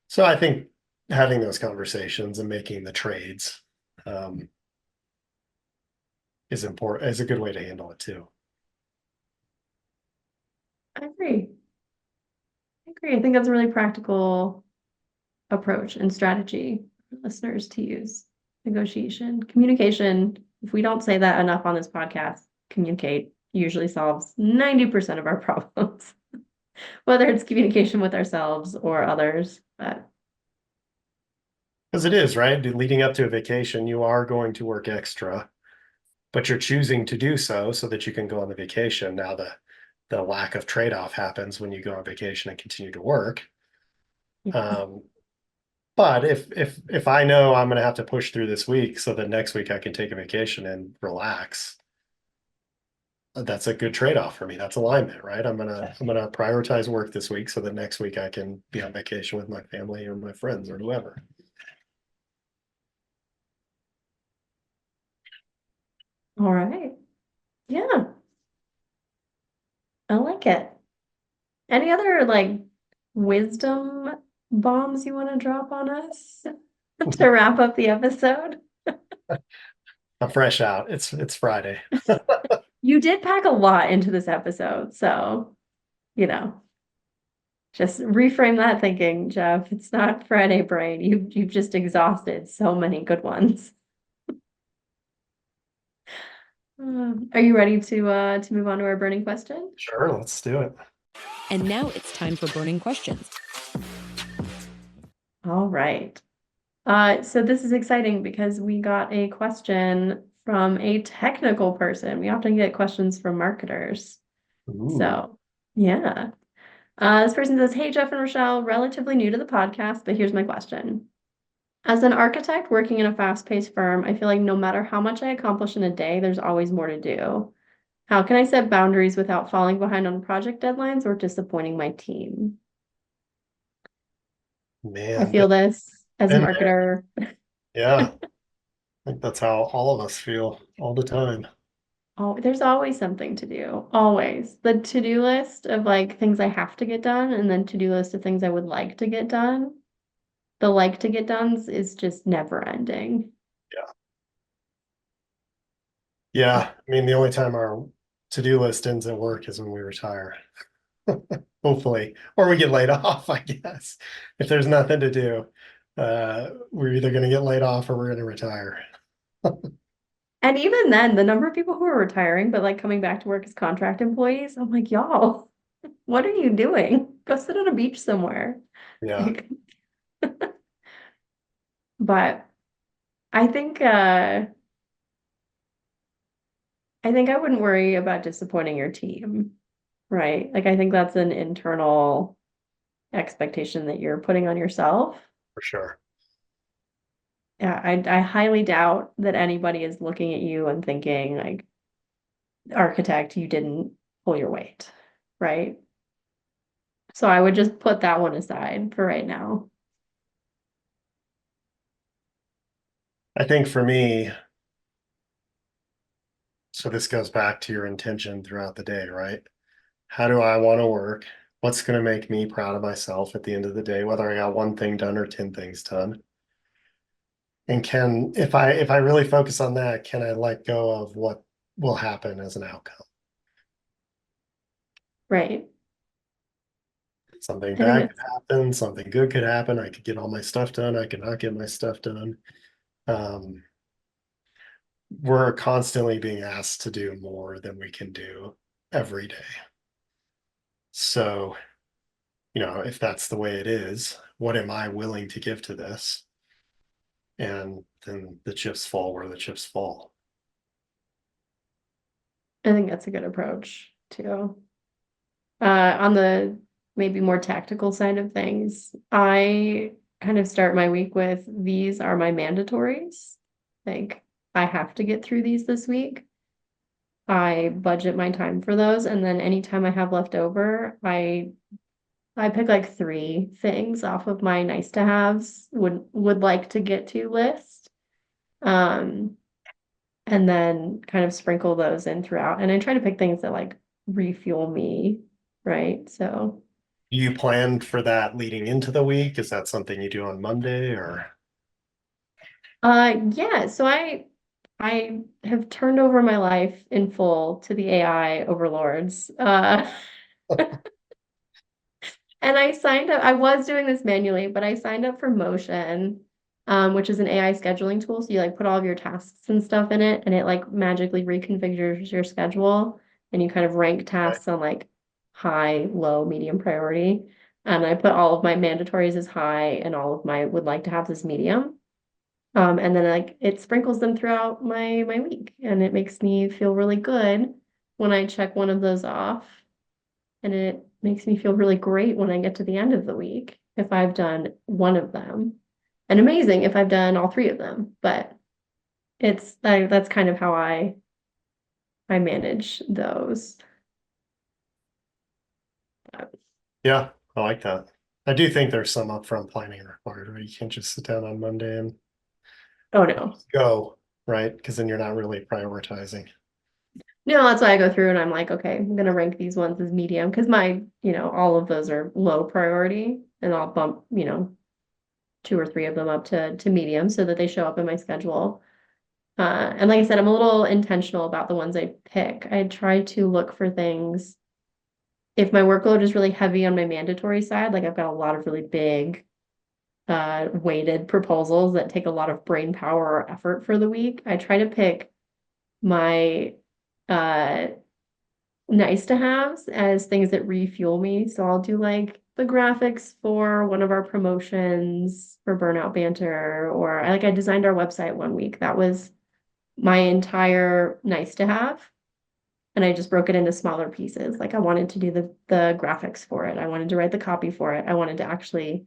S2: So I think having those conversations and making the trades um, is important, is a good way to handle it too.
S1: I agree. I agree. I think that's a really practical approach and strategy for listeners to use. Negotiation, communication. If we don't say that enough on this podcast, communicate usually solves 90% of our problems, whether it's communication with ourselves or others. But
S2: Because it is, right? Leading up to a vacation, you are going to work extra, but you're choosing to do so that you can go on the vacation. Now the lack of trade-off happens when you go on vacation and continue to work. Um, but if I know I'm going to have to push through this week so that next week I can take a vacation and relax, that's a good trade-off for me. That's alignment, right? I'm gonna prioritize work this week so that next week I can be on vacation with my family or my friends or whoever.
S1: all right. Yeah, I like it. Any other like wisdom bombs you want to drop on us to wrap up the episode?
S2: I'm fresh out. It's Friday.
S1: You did pack a lot into this episode, so, you know, just reframe that thinking, Jeff. It's not Friday brain. You've just exhausted so many good ones. Are you ready to move on to our burning question?
S2: Sure, let's do it.
S3: And now it's time for burning questions.
S1: All right. So this is exciting because we got a question from a technical person. We often get questions from marketers.
S2: Ooh,
S1: So, yeah. This person says, "Hey, Jeff and Rochelle, relatively new to the podcast, but here's my question. As an architect working in a fast-paced firm, I feel like no matter how much I accomplish in a day, there's always more to do. How can I set boundaries without falling behind on project deadlines or disappointing my team?" I
S2: man,
S1: feel this as a
S2: been there.
S1: marketer.
S2: Yeah, I think that's how all of us feel all the time.
S1: Oh, there's always something to do. Always. The to-do list of like things I have to get done and then to-do list of things I would like to get done. The like to get done's is just never ending.
S2: Yeah. Yeah. I mean, the only time our to-do list ends at work is when we retire. Hopefully. Or we get laid off, I guess. If there's nothing to do, we're either going to get laid off or we're going to retire.
S1: And even then, the number of people who are retiring but like coming back to work as contract employees, I'm like, y'all, What are you doing? Go sit on a beach somewhere.
S2: Yeah,
S1: Like, but I think I think I wouldn't worry about disappointing your team, right? Like I think that's an internal expectation that you're putting on yourself.
S2: for sure.
S1: Yeah, I highly doubt that anybody is looking at you and thinking like, architect, you didn't pull your weight, right? So I would just put that one aside for right now.
S2: I think for me, so this goes back to your intention throughout the day, right? How do I want to work? What's going to make me proud of myself at the end of the day, whether I got one thing done or 10 things done? And can, if I really focus on that, can I let go of what will happen as an outcome?
S1: Right.
S2: Something
S1: I think
S2: bad could
S1: it's
S2: happen, something good could happen. I could get all my stuff done. I could not get my stuff done. Um, we're constantly being asked to do more than we can do every day. So, if that's the way it is, what am I willing to give to this? And then the chips fall where the chips fall.
S1: I think that's a good approach too. On the maybe more tactical side of things, I kind of start my week with these are my mandatories. Like I have to get through these this week. I budget my time for those, and then anytime I have left over, I pick like three things off of my nice to haves, would like to get to list. Um, and then kind of sprinkle those in throughout. And I try to pick things that like refuel me, right? So
S2: Do you plan for that leading into the week? Is that something you do on Monday or?
S1: yeah, so I have turned over my life in full to the AI overlords. And I signed up, I was doing this manually, but I signed up for Motion, which is an AI scheduling tool. So you like put all of your tasks and stuff in it, and it like magically reconfigures your schedule, and you kind of rank
S2: Okay.
S1: tasks on like high, low, medium priority. And I put all of my mandatories as high and all of my would like to have as medium. And then like it sprinkles them throughout my week, and it makes me feel really good when I check one of those off. And it makes me feel really great when I get to the end of the week if I've done one of them. And amazing if I've done all three of them. But that's kind of how I manage those.
S2: Yeah, I like that. I do think there's some upfront planning required, right? You can't just sit down on Monday and
S1: Oh no.
S2: go, right? Because then you're not really prioritizing.
S1: No, that's why I go through and I'm like, okay, I'm gonna rank these ones as medium because all of those are low priority and I'll bump, two or three of them up to medium so that they show up in my schedule. And like I said, I'm a little intentional about the ones I pick. I try to look for things. If my workload is really heavy on my mandatory side, like I've got a lot of really big, weighted proposals that take a lot of brain power or effort for the week, I try to pick my uh, nice to haves as things that refuel me. So I'll do like the graphics for one of our promotions for Burnout Banter, or I designed our website one week. That was my entire nice to have. And I just broke it into smaller pieces. Like I wanted to do the graphics for it. I wanted to write the copy for it. I wanted to actually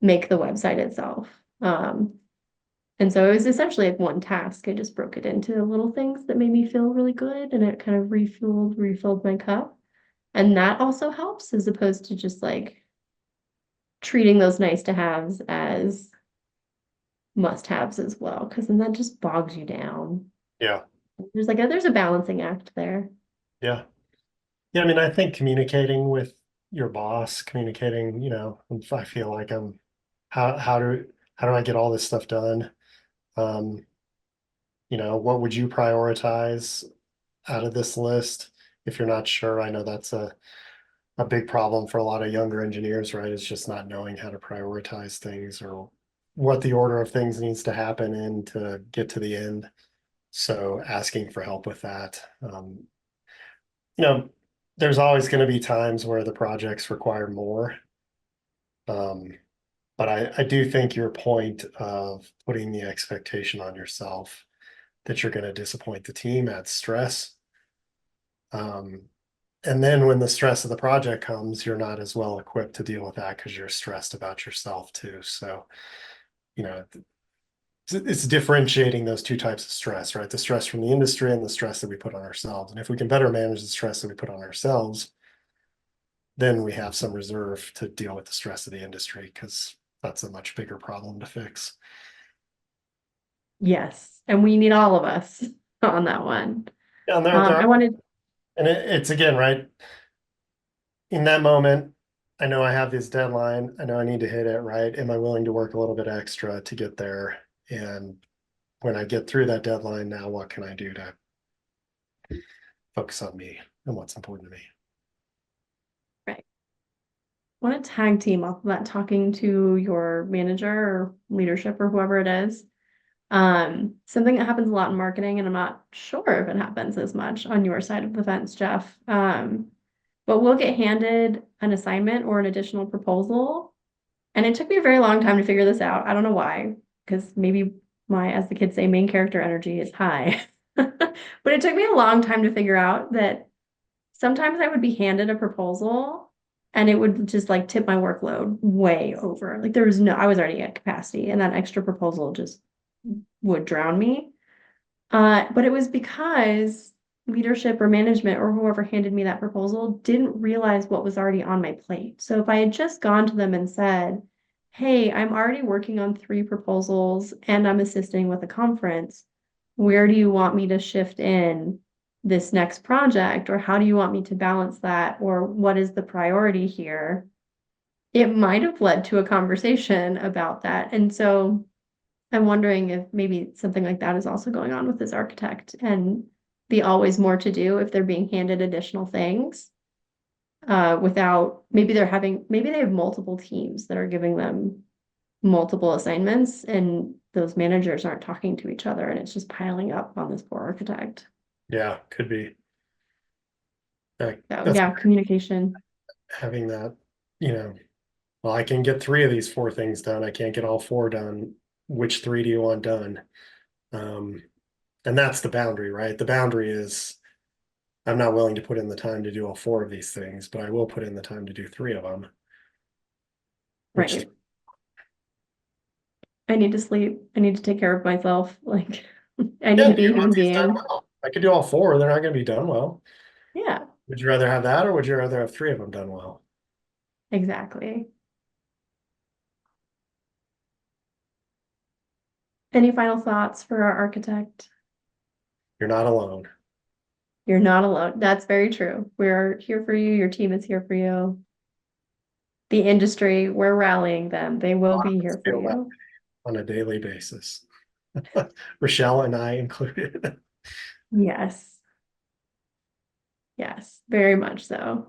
S1: make the website itself. And so it was essentially like one task. I just broke it into little things that made me feel really good and it kind of refilled my cup. And that also helps as opposed to just like treating those nice to haves as must haves as well, because then that just bogs you down.
S2: Yeah,
S1: There's a balancing act there.
S2: yeah. Yeah, I mean, I think communicating with your boss, communicating, if I feel like how how do how do I get all this stuff done? Um, what would you prioritize out of this list? If you're not sure, I know that's a big problem for a lot of younger engineers, right? Is just not knowing how to prioritize things or what the order of things needs to happen in to get to the end. So asking for help with that. You know, there's always going to be times where the projects require more. But I do think your point of putting the expectation on yourself that you're going to disappoint the team adds stress. And then when the stress of the project comes, you're not as well equipped to deal with that because you're stressed about yourself too. So, it's differentiating those two types of stress, right? The stress from the industry and the stress that we put on ourselves. And if we can better manage the stress that we put on ourselves, then we have some reserve to deal with the stress of the industry because that's a much bigger problem to fix.
S1: Yes, and we need all of us on that one.
S2: Yeah, and
S1: I wanted,
S2: and it's again, right? In that moment, I know I have this deadline. I know I need to hit it, right? Am I willing to work a little bit extra to get there? And when I get through that deadline, now what can I do to focus on me and what's important to me?
S1: right. I want to tag team off of that, talking to your manager or leadership or whoever it is. Something that happens a lot in marketing, and I'm not sure if it happens as much on your side of the fence, Jeff. But we'll get handed an assignment or an additional proposal. And it took me a very long time to figure this out. I don't know why, because maybe my, as the kids say, main character energy is high. But it took me a long time to figure out that sometimes I would be handed a proposal and it would just like tip my workload way over. Like there was no, I was already at capacity, and that extra proposal just would drown me. But it was because leadership or management or whoever handed me that proposal didn't realize what was already on my plate. So if I had just gone to them and said, hey, I'm already working on 3 proposals and I'm assisting with a conference, where do you want me to shift in this next project? Or how do you want me to balance that? Or what is the priority here? It might have led to a conversation about that. And so I'm wondering if maybe something like that is also going on with this architect and the always more to do if they're being handed additional things without, maybe they have multiple teams that are giving them multiple assignments, and those managers aren't talking to each other and it's just piling up on this poor architect.
S2: Yeah, could be.
S1: So
S2: That's
S1: yeah, communication.
S2: having that, well, I can get 3 of these 4 things done. I can't get all 4 done. Which 3 do you want done? And that's the boundary, right? The boundary is I'm not willing to put in the time to do all 4 of these things, but I will put in the time to do 3 of them.
S1: Right. I need to sleep. I need to take care of myself. Like I need
S2: Yeah,
S1: to be a
S2: you want
S1: human
S2: these done
S1: being.
S2: well. I could do all 4. They're not going to be done well.
S1: Yeah,
S2: Would you rather have that, or would you rather have 3 of them done well?
S1: exactly. Any final thoughts for our architect?
S2: You're not alone.
S1: You're not alone. That's very true. We're here for you. Your team is here for you. The industry, we're rallying them. They will be here for
S2: Feel that
S1: you.
S2: on a daily basis. Rochelle and I included.
S1: Yes. Yes, very much so.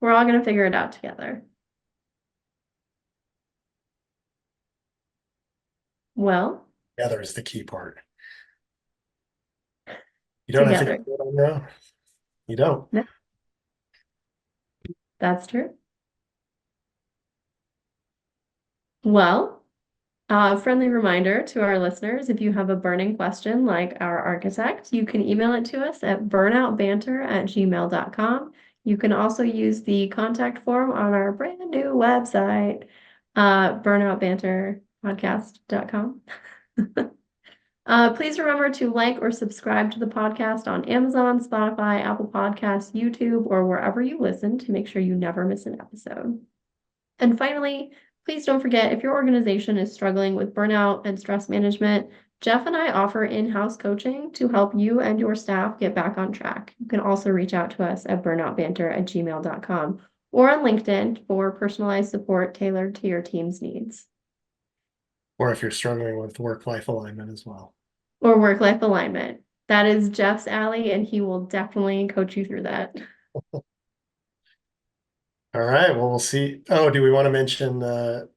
S1: We're all going to figure it out together. Well,
S2: Together is the key part. You don't have to
S1: together.
S2: do it on your own. You don't.
S1: No, that's true. Well, friendly reminder to our listeners, if you have a burning question like our architect, you can email it to us at burnoutbanter@gmail.com. You can also use the contact form on our brand new website, burnoutbanterpodcast.com. Please remember to like or subscribe to the podcast on Amazon, Spotify, Apple Podcasts, YouTube, or wherever you listen to make sure you never miss an episode. And finally, please don't forget, if your organization is struggling with burnout and stress management, Jeff and I offer in-house coaching to help you and your staff get back on track. You can also reach out to us at burnoutbanter@gmail.com or on LinkedIn for personalized support tailored to your team's needs.
S2: Or if you're struggling with work-life alignment as well.
S1: Or work-life alignment. That is Jeff's alley, and he will definitely coach you through that.
S2: All right. Well, we'll see. Oh, do we want to mention our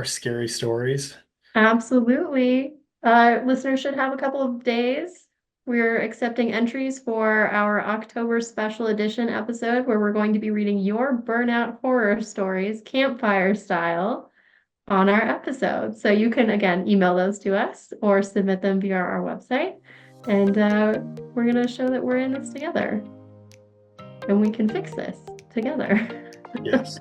S2: scary stories?
S1: Absolutely. Listeners should have a couple of days We're accepting entries for our October special edition episode where we're going to be reading your burnout horror stories, campfire style, on our episode. So you can, again, email those to us or submit them via our website. And we're going to show that we're in this together. And we can fix this together.
S2: Yes.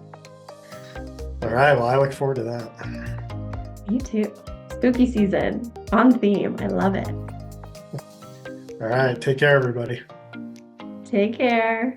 S2: All right. Well, I look forward to that.
S1: Me too. Spooky season on theme. I love it.
S2: All right. Take care, everybody.
S1: Take care.